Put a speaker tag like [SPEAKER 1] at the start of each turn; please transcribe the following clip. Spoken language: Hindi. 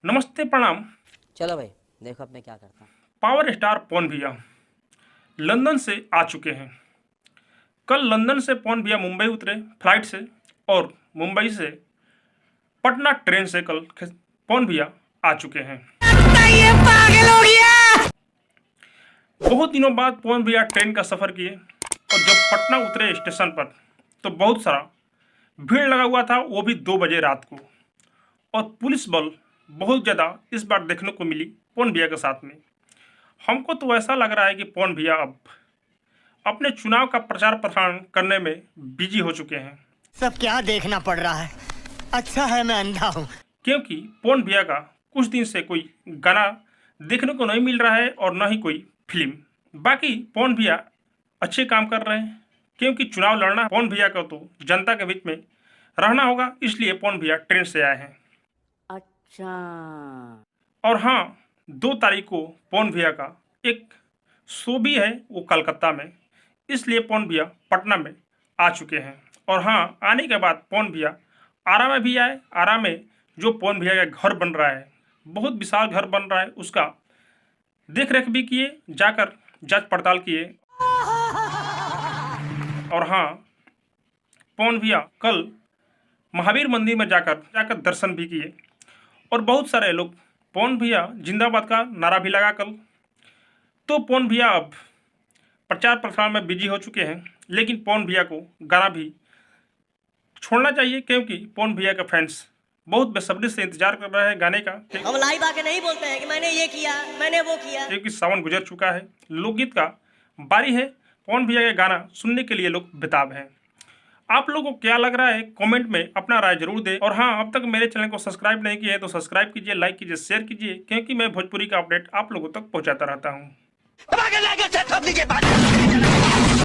[SPEAKER 1] नमस्ते प्रणाम।
[SPEAKER 2] चलो भाई, देखो अब मैं क्या करता हूँ।
[SPEAKER 1] पावर स्टार पवन भैया लंदन से आ चुके हैं। कल लंदन से पवन भैया मुंबई उतरे फ्लाइट से, और मुंबई से पटना ट्रेन से कल पवन भैया आ चुके हैं।
[SPEAKER 3] ये पागल हो गया।
[SPEAKER 1] बहुत दिनों बाद पवन भैया ट्रेन का सफ़र किए, और जब पटना उतरे स्टेशन पर तो बहुत सारा भीड़ लगा हुआ था, वो भी 2 बजे रात को। और पुलिस बल बहुत ज़्यादा इस बार देखने को मिली पवन भैया के साथ में। हमको तो ऐसा लग रहा है कि पवन भैया अब अपने चुनाव का प्रचार प्रसार करने में बिजी हो चुके हैं,
[SPEAKER 3] सब क्या देखना पड़ रहा है। अच्छा है मैं अंधा हूँ।
[SPEAKER 1] क्योंकि पवन भैया का कुछ दिन से कोई गाना देखने को नहीं मिल रहा है और न ही कोई फिल्म। बाकी पवन भैया अच्छे काम कर रहे हैं, क्योंकि चुनाव लड़ना पवन भैया को तो जनता के बीच में रहना होगा, इसलिए पवन भैया ट्रेन से आए हैं।
[SPEAKER 2] अच्छा,
[SPEAKER 1] और हाँ, 2 तारीख को पवन भैया का एक शो भी है, वो कलकत्ता में, इसलिए पवन भैया पटना में आ चुके हैं। और हाँ, आने के बाद पवन भैया आरा में भी आए। आरा में जो पवन भैया का घर बन रहा है, बहुत विशाल घर बन रहा है, उसका देख रेख भी किए, जाकर जांच पड़ताल किए। और हाँ, पवन भैया कल महावीर मंदिर में जाकर दर्शन भी किए, और बहुत सारे लोग पवन भैया जिंदाबाद का नारा भी लगा कल। तो पवन भैया अब प्रचार प्रसार में बिजी हो चुके हैं, लेकिन पवन भैया को गाना भी छोड़ना चाहिए, क्योंकि पवन भैया के फैंस बहुत बेसब्री से इंतजार कर रहे हैं गाने का।
[SPEAKER 4] हम लाइव आके नहीं बोलते हैं कि मैंने ये किया, मैंने वो किया।
[SPEAKER 1] क्योंकि सावन गुजर चुका है, लोकगीत का बारी है, पवन भैया का गाना सुनने के लिए लोग बेताब हैं। आप लोगों को क्या लग रहा है, कमेंट में अपना राय जरूर दें। और हाँ, अब तक मेरे चैनल को सब्सक्राइब नहीं किया है तो सब्सक्राइब कीजिए, लाइक कीजिए, शेयर कीजिए, क्योंकि मैं भोजपुरी का अपडेट आप लोगों तक पहुंचाता रहता हूँ।